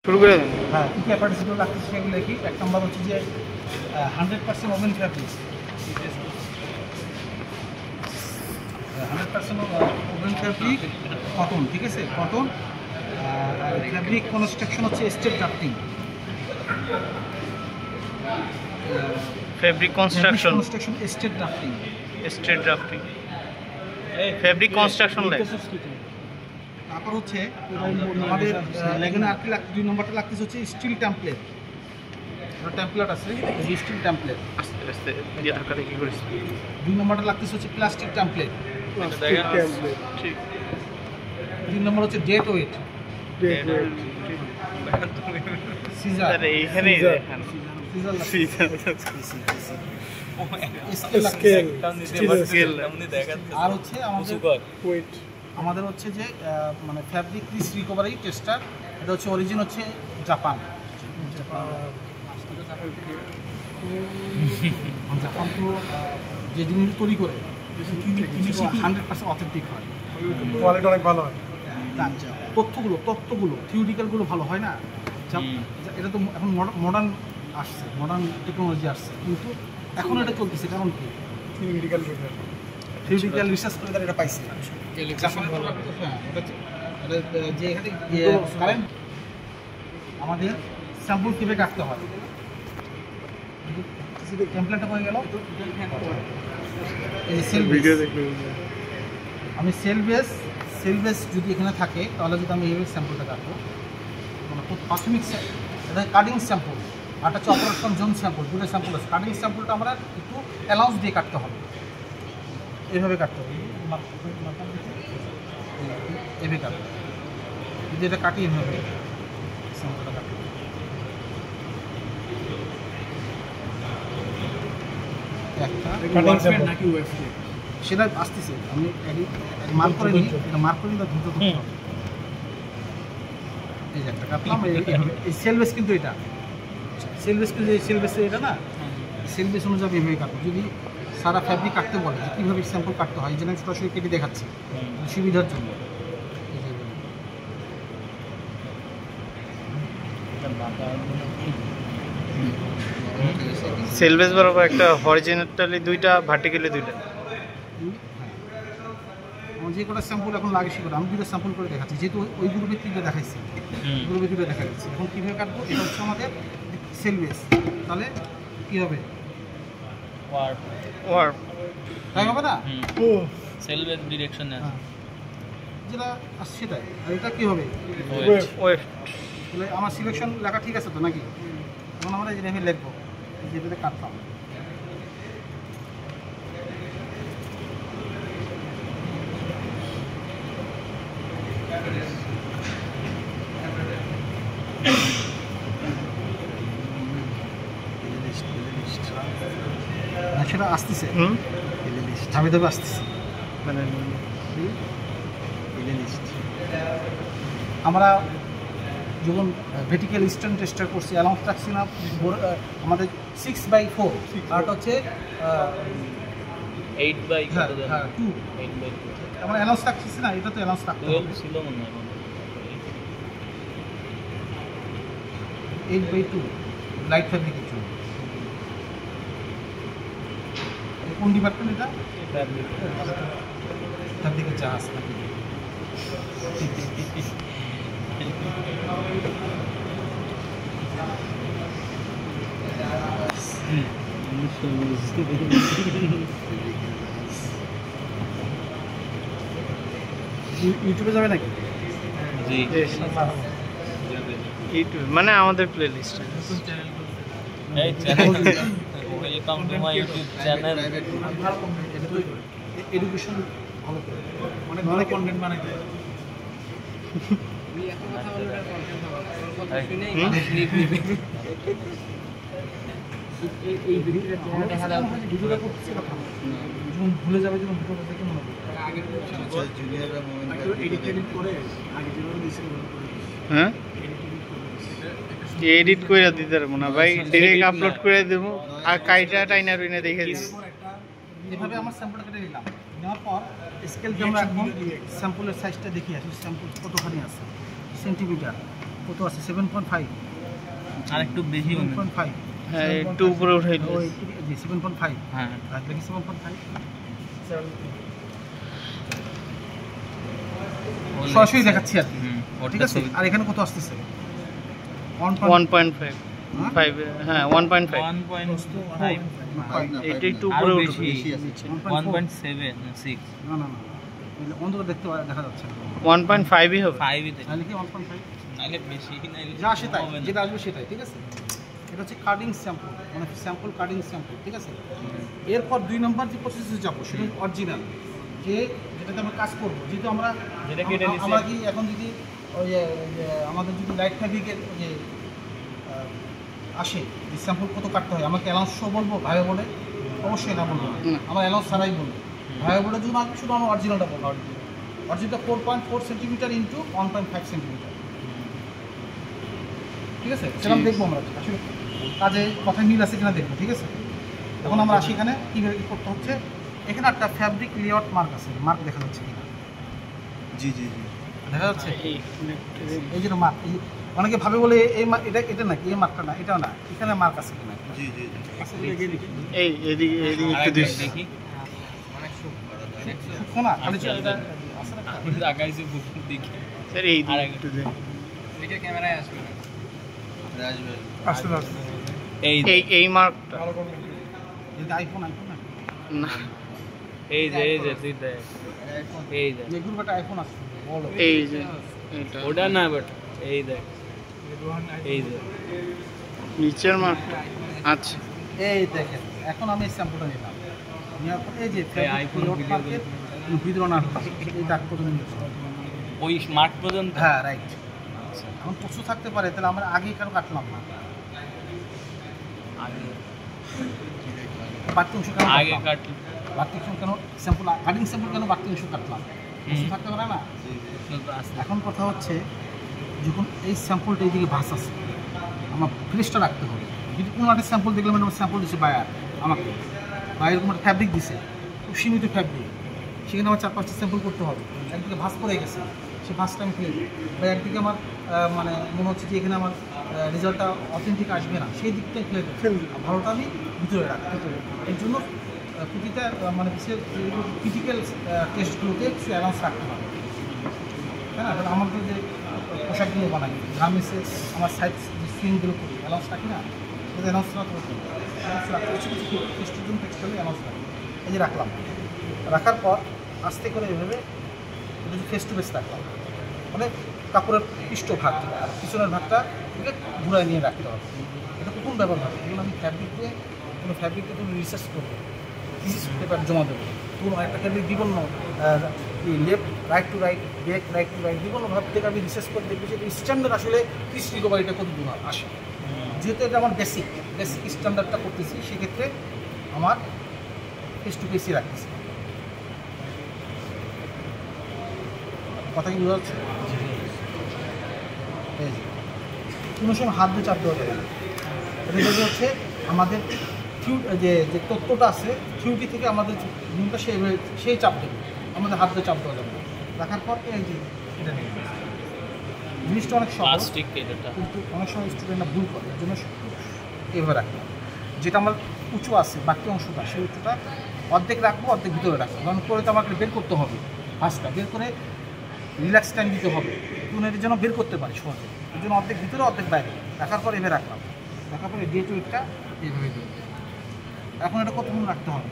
শুরু করে দেন। হ্যাঁ, কী কী অ্যাপারেটসগুলো লাগতেছে সেগুলো দেখি। এক নম্বর হচ্ছে যে 100% woven fabric, 100% woven fabric cotton, ঠিক আছে, কটন। ফ্যাব্রিক কনস্ট্রাকশন হচ্ছে step drafting, fabric construction step drafting, straight drafting, fabric construction লাই। তারপর হচ্ছে আমাদের এখানে আর কি 2 নম্বরটা লাগতেছে হচ্ছে স্টিল টেমপ্লেট। টেমপ্লেট আছে, স্টিল টেমপ্লেট। আস্তে আস্তে দিয়ে ধাক্কা দিয়ে কি করিস? 2 নম্বরটা লাগতেছে হচ্ছে প্লাস্টিক টেমপ্লেট। ঠিক। 3 নম্বর হচ্ছে ডেট ওয়েট, সিজার। আরে এইখানেই দেখেন সিজার স্কেল। আর হচ্ছে আমাদের হচ্ছে যে মানে ফ্যাব্রিক রিস্ক রিকভারি টেস্টার। এটা হচ্ছে অরিজিন হচ্ছে জাপান। জাপান তো যে জিনিস তৈরি করে 100% অথেন্টিক হয়, কোয়ালিটি অনেক ভালো হয়। তথ্যগুলো থিওরিক্যালগুলো ভালো হয় না। এটা তো এখন মডার্ন আসছে, মডার্ন টেকনোলজি আসছে, কিন্তু এখন এটা চলতেছে কারণ কি? থিওরিক্যাল রিসার্চ করে তারা এটা পাইছে। হ্যাঁ, যে এখানে কারেন্ট আমাদের স্যাম্পল কীভাবে কাটতে হয়, টেমপ্লেটটা হয়ে গেল। এই আমি সেল বেস যদি এখানে থাকে তাহলে যদি আমি এইভাবে স্যাম্পলটা কাটবো, মানে প্রাথমিক এটা কাটিং স্যাম্পল, আর হচ্ছে অপারেশন জোন স্যাম্পল, দুটো স্যাম্পল আছে। কাটিং স্যাম্পলটা আমরা একটু অ্যালাউন্স দিয়ে কাটতে হবে, এইভাবে কাটতে হবে, এভাবে কাটতে হবে। যদি এটা কাটি এভাবে স্যাম্পলটা কাটতে হবে। সেটা আসতেছে, আমি মার্ক করে নিই, এটা মার্ক করে নিই, দ্রুত করতে হবে। এই যে একটা কাটলাম, এই সেল বেস কিন্তু এটা সেল বেস এটা না, সেল বেস অনুযায়ী এভাবে কাটবো। যদি সারা ফ্যাব্রিক কাটতে বলে যে কীভাবে স্যাম্পল কাটতে হয়, এই জন্য সরাসরি কেটে দেখাচ্ছি সুবিধার জন্য। সেলভেজ বরাবর একটা হরিজন্টালি দুইটা, ভার্টিক্যালি দুইটা। আমার যে কটা স্যাম্পল এখন লাগে সেগুলো আমি 2টা স্যাম্পল করে দেখাচ্ছি, যেহেতু ওই গ্রুপের 3টা দেখাচ্ছি, গ্রুপের 2টা দেখা যাচ্ছে। এখন কীভাবে কাটবো, এটা হচ্ছে আমাদের সেলভেজ। তাহলে কী হবে? ওয়ার্প তাই হবে না? সেলভেজ ডিরেকশন যেটা সেটাই। আর এটা কী হবে? ওয়েফট। তাহলে আমার সিলেকশন লেখা ঠিক আছে তো নাকি? এখন আমরা যেটা আমি লিখবো, যেটাতে কাটতাম। সেটা আসতেছে, ধাপে ধাপে আসতেছে। মানে আমরা যখন ভের্টিক্যাল স্ট্যান্ড টেস্টার করছি, অ্যালাউন্স রাখছি না আমাদের 6/4, আর হচ্ছে 8/2 আমরা অ্যালাউন্স রাখছি না, এটা তো অ্যালাউন্স রাখতে হবে। ছিল মনে হয় 8/2 লাইট ফ্যাব্রিকের জন্য। কোন ডিপার্টমেন্ট এটা? ফ্যাব্রিকের জাহাজ নাকি? ইউটিউবে যাবে নাকি? জি, ইউটিউব মানে আমাদের প্লেলিস্ট। এই channel welcome to my YouTube channel. Education ভালো করে, অনেক ভালো কন্টেন্ট বানাইতে। এই ভিডিওটা করতেছি কথা যখন ভুলে যাবে, যখন ভিডিওটা দেখে মনে হবে এডিট করে আগে যেভাবে দিয়েছিল। হ্যাঁ, এডিট করে দিতে পারবো না ভাই, ডিরেক্ট আপলোড করে দেবো আর কাইটা টাইনা রুইনা দেখে দিই। এভাবে আমার স্যাম্পলটা কেটে নিলাম, নেওয়ার পর স্কেল দিয়ে আমরা এখন স্যাম্পলের সাইজটা দেখি আসি, স্যাম্পল কতখানি আছে, সেন্টিমিটার কত আছে 7.5 আর একটু বেশি মনে হয়। 7.5 হ্যাঁ একটু উপরে উঠাই দিস। ওই জি 7.5 হ্যাঁ আর দেখি 7.5 সরাসরি দেখাচ্ছি আর কি। ঠিক আছে, আর এখানে কত আসতেছে 1.5 5 হ্যাঁ 1.5 1.5 এটা একটু আরো উপরে বেশি উঠবে। 1.7 6 না না না অন্ধকার দেখতে দেখা যাচ্ছে না 1.5ই হবে। 5 ই তাহলে কি 1.5 নাইলে বেশি নাইলে যা আসে তাই, হবে না। যেটা আসবে সেটাই। ঠিক আছে, এটা হচ্ছে কাটিং স্যাম্পল, মানে স্যাম্পল কাটিং স্যাম্পল। ঠিক আছে, এরপর 2 নম্বর যে প্রসেসে যাবো সেটা অরিজিনাল, যেটাতে আমরা কাজ করবো। যেহেতু আমরা যেটা কেটে নিছি। আমরা কি এখন যদি ওই যে আমাদের যদি লাইট ফ্যাব্রিকের ওই যে আসে যে স্যাম্পল কত কাটতে হয়, আমাকে অ্যালাউন্স শো বলবো ভাইয়া বলে? অবশ্যই না বলবো, আমার অ্যালাউন্স ছাড়াই বলবো। ভাইয়া বলে যদি আমি শুধু আমার অরিজিনালটা বলবো। অরিজিনালটা 4.4 সেন্টিমিটার ইন্টু 1.5 সেন্টিমিটার। ঠিক আছে, সেরকম দেখবো আমরা আসলে কাজে কথায় মিল আছে কিনা দেখবো। ঠিক আছে, এখন আমরা আসি এখানে কীভাবে কী করতে হচ্ছে। এখানে একটা ফ্যাব্রিক লেআউট মার্ক আছে, মার্ক দেখা যাচ্ছে কিনা? জি জি জি দেখা যাচ্ছে এই যে মার্ক। অনেকে ভাবে বলে এই এটা এটা নাকি এই মার্কটা না, এটাও না, এখানে মার্ক আছে কিনা? জি জি জি এই এদিকে এদিকে একটু দিস। দেখি শোনা খালি আচ্ছা, আমি আগাইছি বুক দেখি স্যার এই আর দিকে একটু দে। এটা ক্যামেরায় আসবে না আসবে আসলে আসলে এই মার্কটা ভালো করে এটা আইফোন আইফোন না, না এই যে তুই দেখ এই যে এগুলো একটা আইফোন আছে বড়। এই যে এটা ওটা না বাট এই দেখ এই যে নিচের মার্কটা। আচ্ছা এই দেখেন, এখন আমি এই স্যাম্পলটা নিলাম, নেওয়ার পর এই যে এই আইফোন ভিডিও ভিডিও না এই দাগ পর্যন্ত নিয়েছি। ওই স্মার্ট পর্যন্ত হ্যাঁ রাইট। এখন প্রচুর থাকতে পারে, তাহলে আমরা আগেই কেন কাটলাম না? আগে বাড়তি অংশ কেন আগে কাটলাম? কাট বাড়তি অংশ কেন স্যাম্পল কাটিং স্যাম্পল কেন বাড়তি অংশ কাটলাম? প্রচুর থাকতে পারে না? এখন কথা হচ্ছে যখন এই স্যাম্পলটা এইদিকে ভাস আছে, আমার ফ্রেশটা রাখতে হবে। যদি কোনো একটা স্যাম্পল দেখলাম, আমার স্যাম্পল দিচ্ছে বায়ার আমাকে, বা এরকম একটা ফ্যাব্রিক দিছে, খুব সীমিত ফ্যাব্রিক, সেখানে আমার 4-5টা স্যাম্পল করতে হবে। একদিকে ভাস পড়ে গেছে, সেই ভাসটা আমি ফেলে দিই, বা একদিকে আমার মানে মনে হচ্ছে যে এখানে আমার রেজাল্টটা অথেন্টিক আসবে না, সেই দিকটাই ফেলে দিই, ভালোটা আমি ভিতরে রাখতে হবে। এর জন্য প্রতিটা মানে বিশেষ ক্রিটিক্যাল টেস্টগুলোকে কিছু অ্যালাউন্স রাখতে হবে। তাই না? কারণ আমাদের যে পোশাকগুলো বানাই গার্মেন্টসে, আমার সাইড যে সুইংগুলো করি অ্যালাউন্স রাখি না, যদি অ্যালাউন্স না করতে অ্যালাউন্স রাখতে কিছু কিছু টেস্টের জন্য টেক্সটাইলে অ্যালাউন্স রাখি। এই যে রাখলাম, রাখার পর আস্তে করে এভাবে এটা যে ফেস টু ফেস রাখলাম, মানে কাপড়ের পৃষ্ঠভাগ থেকে আর পিছনের ভাগটা থেকে ঘুরায় নিয়ে রাখতে হবে। এটা কখন ব্যবহার হবে? এগুলো আমি ফ্যাব্রিক দিয়ে কোনো ফ্যাব্রিককে তুমি রিসার্চ করবো, থিসিস পেপার জমা দেবো, কোনো একটা ফ্যাব্রিক বিভিন্ন left right two right, back right two right, বিভিন্ন ভাব থেকে আমি রিসার্চ করে দেখবো যে স্ট্যান্ডার্ড আসলে পিস রিকভারিটা কত দূর আসে। যেহেতু এটা আমার বেসিক স্ট্যান্ডার্ডটা করতেছি, সেক্ষেত্রে আমার ফেস টু ফেসই রাখতেছি। কথা কি বোঝা যাচ্ছে? এই যে কোনো সময় হাত দিয়ে চাপ দেওয়া যাবে না। এটা যদি হচ্ছে আমাদের যে যে তত্ত্বটা আছে থিওরি থেকে আমাদের নিয়মটা সেই চাপ দেবে, আমাদের হাত দিয়ে চাপ দেওয়া যাবে না। রাখার পর এই যে এটা নিয়ে জিনিসটা অনেক সহজ, প্লাস্টিক এটা কিন্তু অনেক সময় স্টুডেন্টরা ভুল করে। এর জন্য এভাবে রাখলাম, যেটা আমার উঁচু আছে বাকি অংশটা, সেই উঁচুটা অর্ধেক রাখবো, অর্ধেক ভিতরে রাখবো, কারণ করে তো আমাকে বের করতে হবে, ফার্স্টটা বের করে রিল্যাক্স টাইম দিতে হবে, টুনের জন্য বের করতে পারি সহজে। এর জন্য অর্ধেক ভিতরে অর্ধেক বাইরে রাখার পর এভাবে রাখলাম, রাখার পরে ডেট ওয়েটটা এইভাবে দেবো। এখন এটা কতক্ষণ রাখতে হবে?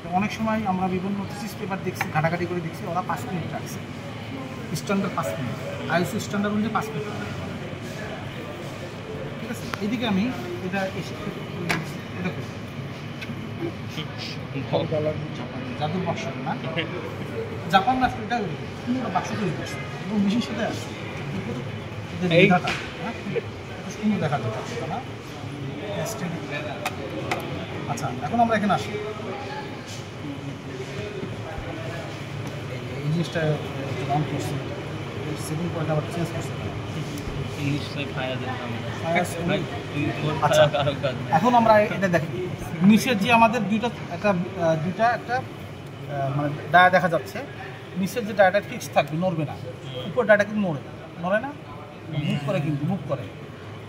তো অনেক সময় আমরা বিভিন্ন থিসিস পেপার দেখছি, ঘাটাঘাটি করে দেখছি, ওরা 5 মিনিট রাখছে, স্ট্যান্ডার্ড 5 মিনিট, আইএসও স্ট্যান্ডার্ড অনুযায়ী 5 মিনিট। ঠিক আছে, এইদিকে আমি এটা এসে এটা করি জাদুর বাক্স না, জাপান না, এটা সুন্দর বাক্স তৈরি করছে এবং মেশিন সাথে আসছে, সুন্দর দেখা যাচ্ছে না। আচ্ছা, এখন আমরা এখানে আসি, এই জিনিসটা অন করছি, সেকেন্ড পয়েন্ট আবার চেঞ্জ করছি। আচ্ছা, এখন আমরা এটা দেখি নিচের যে আমাদের দুইটা একটা মানে ডায়া দেখা যাচ্ছে, নিচের যে ডায়াটা ফিক্স থাকবে, নড়বে না, উপর ডায়াটা কিন্তু নড়ে না, মুভ করে কিন্তু মুভ করে।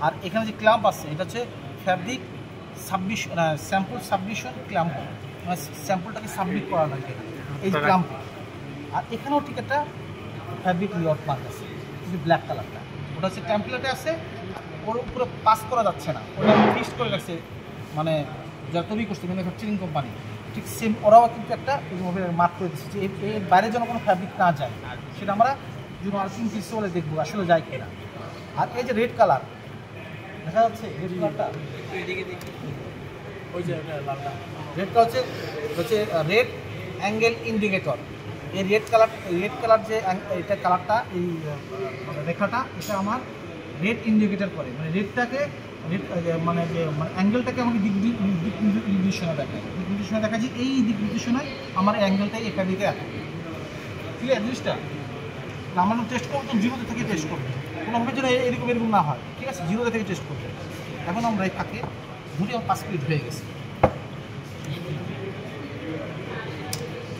আর এখানে যে ক্ল্যাম্প আছে এটা হচ্ছে fabric submission sample submission clamp, মানে স্যাম্পলটাকে সাবমিট করা লাগে এই যে ক্ল্যাম্প। আর এখানেও ঠিক একটা ফ্যাব্রিক লিওট মার্ক আছে, কিন্তু ব্ল্যাক কালারটা ওটা হচ্ছে টেমপ্লেটে আছে, ওর উপরে পাস করা যাচ্ছে না, ওটা ফিক্সড করে রাখছে মানে যারা তৈরি করছে ম্যানুফ্যাকচারিং কোম্পানি, ঠিক সেম ওরাও কিন্তু একটা এইভাবে মার্ক করে দিচ্ছে যে এর বাইরে যেন কোনো ফ্যাব্রিক না যায়, সেটা আমরা যদি মার্কিং পিস বলে দেখবো আসলে যায় কিনা। আর এই যে রেড কালার দেখা যাচ্ছে, রেড কালারটা ওই যে রেডটা হচ্ছে রেড অ্যাঙ্গেল ইন্ডিকেটর। এই রেড কালার যে এটা কালারটা এই মানে রেখাটা এটা আমার রেড ইন্ডিকেটর করে, মানে রেডটাকে মানে অ্যাঙ্গেলটাকে আমাকে দিক নির্দেশনা দেখায়, দিক নির্দেশনা দেখা যে এই দিক নির্দেশনায় আমার অ্যাঙ্গেলটাই একা দিকে রাখে। ক্লিয়ার জিনিসটা? আমরা টেস্ট করবো তখন জিরোতে থেকে টেস্ট করবো, কোনোভাবে যেন এরকম না হয়, ঠিক আছে? জিরোতে থেকে টেস্ট করবো। এখন আমরা এই ফাঁকে ঘুরে আমার 5 মিনিট হয়ে গেছে,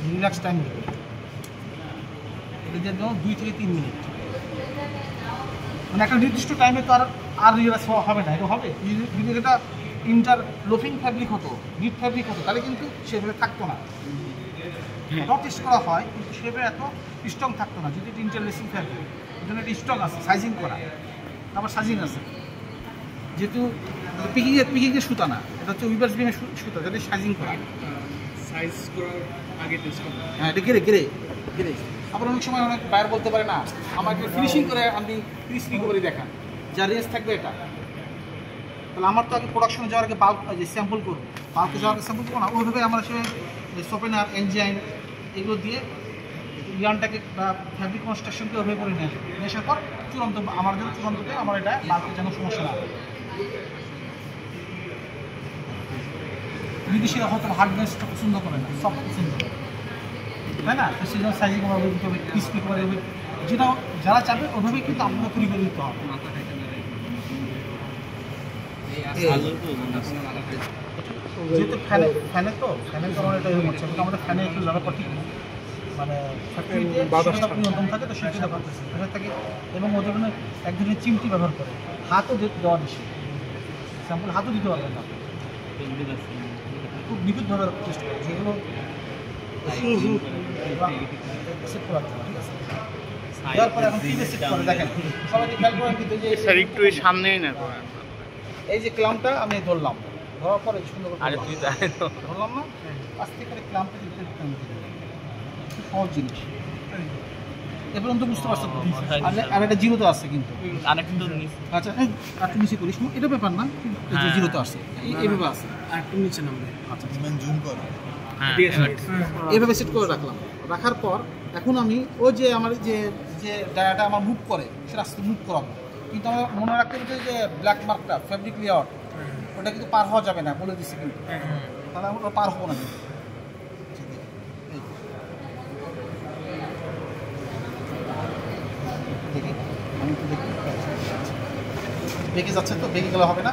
রিল্যাক্স টাইম দেবে এদের জন্য 2 থেকে 3 মিনিট, মানে একটা নির্দিষ্ট টাইমে তো আর রিল্যাক্স হবে না, এটা হবে যদি এটা ইন্টারলোফিং ফ্যাব্রিক হতো, ডিপ ফ্যাব্রিক হতো তাহলে কিন্তু সেভাবে থাকতো না। এটাও টেস্ট করা হয় কিন্তু সেভাবে এত স্ট্রং থাকতো না, যদি এটা ইন্টারলেসিং ফ্যাব্রিক এই জন্য এটা স্ট্রং আছে, সাইজিং করা, আবার সাইজিং আছে, যেহেতু পিকিংয়ের সুতা না, এটা হচ্ছে উইভার্স বিমের সুতা, যাতে সাইজিং করা, সাইজ করার আগে টেস্ট করব। হ্যাঁ এটা গেরে আবার অনেক সময় অনেক বায়ার বলতে পারে না আমাকে ফিনিশিং করে আপনি 30 রিকভারি দেখান, যা রেঞ্জ থাকবে এটা, তাহলে আমার তো আগে প্রোডাকশনে যাওয়ার আগে বাল্ক যে স্যাম্পল করবো, বাল্কে যাওয়ার আগে স্যাম্পল করবো না, ওইভাবে আমরা সে সোপেনার এনজাইম এগুলো দিয়ে ইয়ানটাকে বা ফ্যাব্রিক কনস্ট্রাকশনকে ওইভাবে করে নিয়ে আসার পর চূড়ান্ত আমার জন্য চূড়ান্ততে আমার এটা বাল্কে যেন সমস্যা না হয়। বিদেশিরা হয়তো হার্ডনেসটা পছন্দ করে না, সফট পছন্দ করে, তাই না? তো সেই জন্য সাইজিং করা হবে, দিতে হবে, ক্রিস্পি করে হবে, যেটা যারা চাবে ওইভাবেই কিন্তু আপনাকে তৈরি করে দিতে হবে। যেহেতু ফ্যানে তো আমার এটা এরকম হচ্ছে, কিন্তু আমাদের ফ্যানে একটু ব্যাপারটা ঠিক না, মানে নিয়ন্ত্রণ থাকে, তো সেটা করতেছে থাকে, এবং ওদের জন্য এক ধরনের চিমটি ব্যবহার করে, হাতও দেওয়া বেশি, স্যাম্পল হাতও দিতে পারবেন না, খুব নিখুঁতভাবে টেস্ট করে, যেগুলো সেট করা যায়, ঠিক আছে? দেওয়ার পরে এখন কিভাবে সেট করে দেখেন, সবাই খেয়াল করেন কিন্তু যে স্যার একটু সামনেই না, এই যে ক্লাম্পটা আমি ধরলাম, ধরার পরে সুন্দর করে আরে তুই জানিস তো ধরলাম না, আস্তে করে ক্লাম্পটা দিতে সহজ জিনিস, এ পর্যন্ত বুঝতে পারছো তো? আর এটা জিরোতে আসছে কিন্তু, আরেকটু নিচে, আচ্ছা একটু নিচে করিস, এটা ব্যাপার না, জিরোতে আসছে এইভাবে আসছে, আরেকটু নিচে নামবে। আচ্ছা জুম কর। হ্যাঁ এইভাবে সেট করে রাখলাম, রাখার পর এখন আমি ওই যে আমার যে ডায়াটা আমার মুভ করে সেটা আস্তে মুভ করাবো, কিন্তু আমার মনে রাখতে হবে যে ব্ল্যাক মার্কটা ফ্যাব্রিক লেআউট ওটা কিন্তু পার হওয়া যাবে না, বলে দিচ্ছি কিন্তু, তাহলে আমরা পার হবো না কিন্তু। দেখি আমি একটু দেখি বেঁকে যাচ্ছে তো, বেঁকে গেলে হবে না,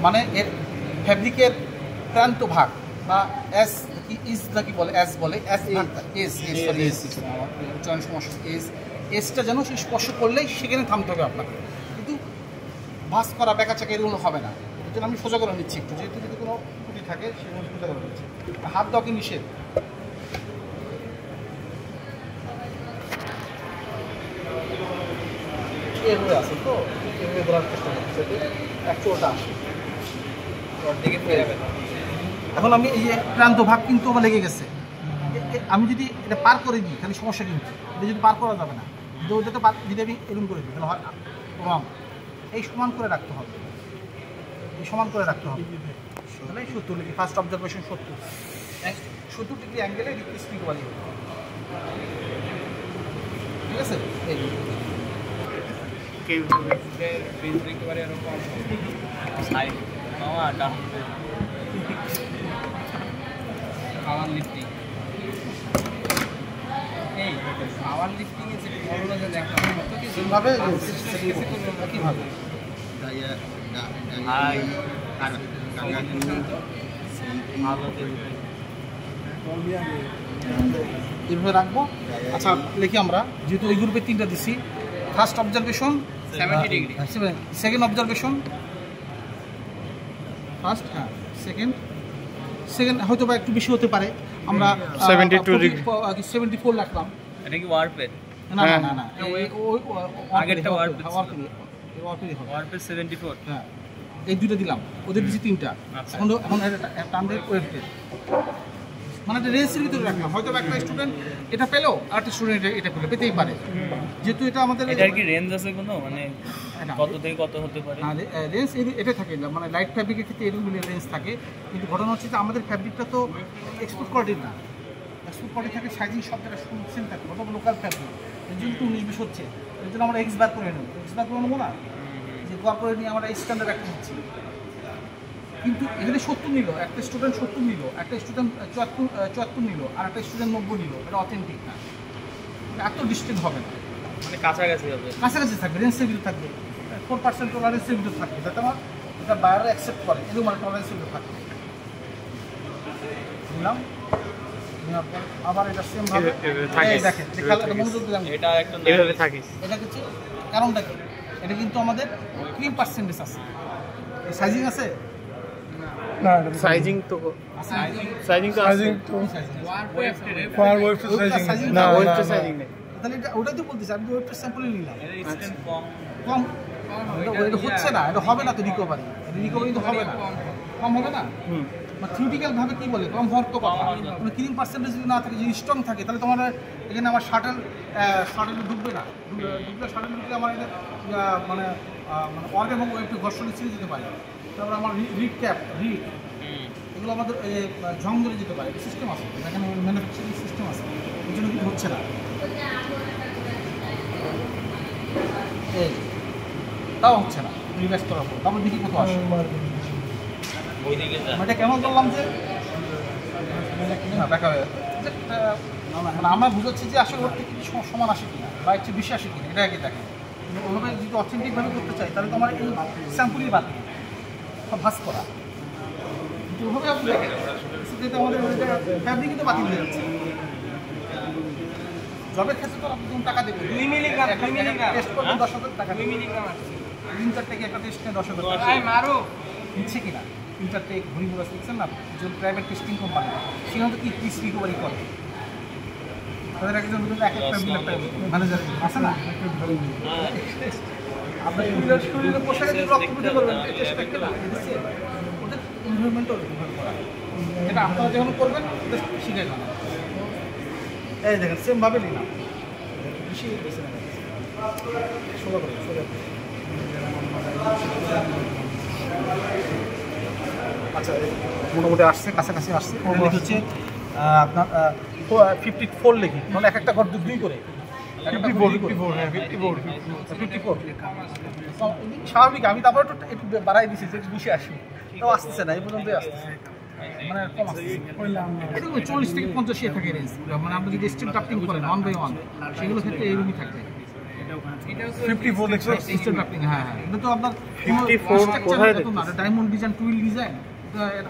মানে এর ফ্যাব্রিকের প্রান্ত ভাগ বা এস ইস নাকি বলে, এস বলে, এসটা যেন সে স্পর্শ করলেই সেখানে থামতে হবে আপনাকে, কিন্তু ভাস করা বেঁকাচাকা এগুলো হবে না, এর জন্য আমি সোজা করে নিচ্ছি একটু, যেহেতু যদি কোনো ত্রুটি থাকে সেগুলো সোজা করে নিচ্ছি, হাত দেওয়া কি নিষেধ। এভাবে আছে তো, এভাবে ধরার চেষ্টা করছি যাতে অ্যাকচুয়ালটা আসে, এখন আমি এই যে প্রান্ত ভাগ কিন্তু আমার লেগে গেছে, আমি যদি এটা পার করে দিই তাহলে সমস্যা কিন্তু, এটা যদি পার করা যাবে না, যদি আমি এরকম করে দিই তাহলে হয় রং, এই সমান করে রাখতে হবে, এই সমান করে রাখতে হবে, তাহলে 70 লিখি, ফার্স্ট অবজারভেশন 70 ডিগ্রি অ্যাঙ্গেলে স্পিক বাড়ি, ঠিক আছে? এই পাওয়ার লিফটিং, এই পাওয়ার লিফটিং এর যে ফর্মুলা দেখো এইভাবে কীভাবে হাই আর এইভাবে রাখবো। আচ্ছা লিখি আমরা, যেহেতু ওই গ্রুপে 3টা দিছি, first observation 70 degree. Second observation first, হ্যাঁ সেকেন্ড হয়তো বা একটু বেশি হতে পারে। আমরা 72 ডিগ্রি 74 রাখলাম। এটা কি ওয়ার্পের? না হ্যাঁ। না না আগেরটা ওয়ার্পের। ওয়ার্পের ওয়ার্পের 74। হ্যাঁ, এই দুটো দিলাম, ওদের দিচ্ছি 3টা। আচ্ছা। এখন একটা আমাদের ওয়েবটের মানে একটা রেঞ্জের ভিতরে রাখলাম। হয়তো একটা স্টুডেন্ট এটা পেলো আর একটা স্টুডেন্ট এটা পেলো, পেতেই পারে, যেহেতু এটা আমাদের এটার কি রেঞ্জ আছে কোনো, মানে না, কত থেকে কত হতে পারে? রেঞ্জ এটা থাকে না, মানে লাইট ফ্যাব্রিকের ক্ষেত্রে এরকম রেঞ্জ থাকে। কিন্তু ঘটনা হচ্ছে যে আমাদের ফ্যাব্রিকটা তো এক্সপোর্ট কোয়ালিটির না, এক্সপোর্ট কোয়ালিটি থাকে, সাইজিং সব জায়গায় সেম থাকে, ওটা লোকাল ফ্যাব্রিক। এর জন্য একটু 19-20 হচ্ছে, এর জন্য আমরা এক্স বার করে নেব, এক্স বার করে নেবো না, যে বার করে নিয়ে আমরা স্ট্যান্ডার্ড একটা নিচ্ছি। কিন্তু এখানে 70 নিল, একটা স্টুডেন্ট 70 নিল, একটা স্টুডেন্ট 74 নিল, আর একটা স্টুডেন্ট 90 নিল, এটা অথেন্টিক না, এত ডিস্টেন্স হবে না, মানে কাছাকাছি হবে। কাছাকাছি থাকবে, রেঞ্জের ভিতরে থাকবে, 4% টলারেন্সের ভিতরে থাকবে, যাতে আমার এটা বায়াররা অ্যাকসেপ্ট করে, এরকম মানে টলারেন্সের ভিতরে থাকবে। নিলাম, নেওয়ার পর আবার এটা সেম ভাবে থাকে, এই দেখেন, এটা মনোযোগ দিলাম, এটা একটা এভাবে থাকিস। এটা হচ্ছে কারণটা কি, এটা কিন্তু আমাদের ক্রিম পার্সেন্টেজ আছে, সাইজিং আছে না সাইজিং তো আছে সাইজিং তো আছে। ফার ওয়েবসাইট সাইজিং না ওয়েবসাইট সাইজিং নেই। তাহলে এটা ওটাই তো বলতেছি, আমি তো ওয়েবটা স্যাম্পলই নিলাম, এর স্ট্রেন্থ কম। কম এটা হচ্ছে না, এটা হবে না তো রিকভারি, রিকভারি তো হবে না, কম হবে না। থিওরিটিক্যাল ভাবে কি বলে কম হওয়ার তো কথা, মানে ক্রিম পার্সেন্টেজ যদি না থাকে, যদি স্ট্রং থাকে, তাহলে তোমার এখানে আমার শাটল ঢুকবে না, ঢুকলে শাটল ঢুকলে আমার এটা মানে অর্গ এবং ওয়েবটি ঘর্ষণে ছিঁড়ে যেতে পারে। তারপর আমার রিড ক্যাপ, রিড এগুলো আমাদের ঝং ধরে যেতে পারে, সিস্টেম আছে, এখানে ম্যানুফ্যাকচারিং সিস্টেম আছে, ওই জন্য কিছু হচ্ছে না। এই তাও হচ্ছে না, রিভাইজ করার পর তারপর দেখি কোথাও আসে। ওইদিকে যা। এটা কেমন করলাম যে না দেখা হয়ে মানে আমরা বুঝাচ্ছি যে আসলে ওর থেকে কি সমান আসে কিনা বা একটু বেশি আসে কিনা, এটা আগে দেখে। কিন্তু ওভাবে যদি অথেন্টিকভাবে করতে চাই, তাহলে তো আমার এই স্যাম্পুলই বাদ সব ভাস করা, কিন্তু ওভাবে আপনি দেখেন সেটাতে আমাদের ফ্যাব্রিকই তো বাতিল হয়ে যাচ্ছে। জবের ক্ষেত্রে তো আপনি টাকা দেবেন, 2 মিলিগ্রাম টেস্ট করবেন 10,000 টাকা, 2 মিলিগ্রাম আছে, 3-4 থেকে একটা টেস্ট নেয় 10,000 টাকা, মারো নিচ্ছে কিনা 3-4 ঘুরি ঘুরা দেখছেন না, যে প্রাইভেট টেস্টিং কোম্পানি, সেখানে তো কি পিস রিকভারি করে, তাদের একজন এক একটা ম্যানেজার আছে না, আপনার শরীরে পোশাকে যদি রক্ত বুঝে করবেন চেষ্টা করে ওদের এনভায়রনমেন্টও রিকভার করা, যেটা আপনারা যখন করবেন ওদের শিখে যান। এই দেখেন সেমভাবে নিলাম, বেশি বেশি না, সোজা করে সোজা করে। আচ্ছা মোটামুটি আসছে, কাছাকাছি আসছে, হচ্ছে আপনার 54 লিখি, মানে এক একটা ঘর 2 করে, 54 স্বাভাবিক। আমি তারপর একটু বাড়াই দিচ্ছি যে বেশি আসি, তাও আসতেছে না, এই পর্যন্তই আসতেছে, মানে কম আসছে, 40 থেকে 50 থাকে রেঞ্জ। মানে আপনি যদি স্টিল টাফটিং করেন 1 বাই 1, সেগুলো ক্ষেত্রে এরকমই থাকবে। 54 লিখছো স্টিল টাফটিং, হ্যাঁ হ্যাঁ, এটা তো আপনার 54 কোথায় দেখতে না, ডায়মন্ড ডিজাইন, টুইল ডিজাইন,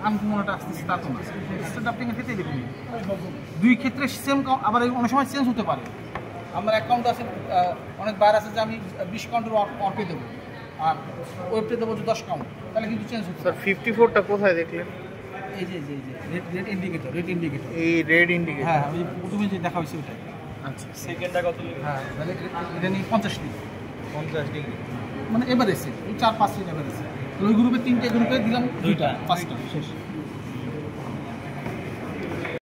আনকমনটা আসতেছে তা তো না, স্টিল টাফটিং এর ক্ষেত্রে এরকমই। দুই ক্ষেত্রে সেম, আবার অনেক সময় চেঞ্জ হতে পারে। আমার অ্যাকাউন্ট আছে, অনেক বার আছে যে আমি 20 কাউন্টের অর্পে দেবো আর ওয়েবটে দেবো 10 কাউন্ট, তাহলে কিন্তু চেঞ্জ হতে স্যার পারে। 54টা কোথায় দেখলেন? এই যে রেড ইন্ডিকেটর, এই রেড ইন্ডিকেটর। হ্যাঁ, আমি প্রথমে যে দেখা হয়েছে ওটাই। আচ্ছা, সেকেন্ডটা কত লিখবে? হ্যাঁ, তাহলে এটা নিয়ে 50 ডিগ্রি, 50 ডিগ্রি। মানে এভারেজে 4-5 এভারেজে। ওই গ্রুপে 3টে গ্রুপে দিলাম 2টা 5টা শেষ।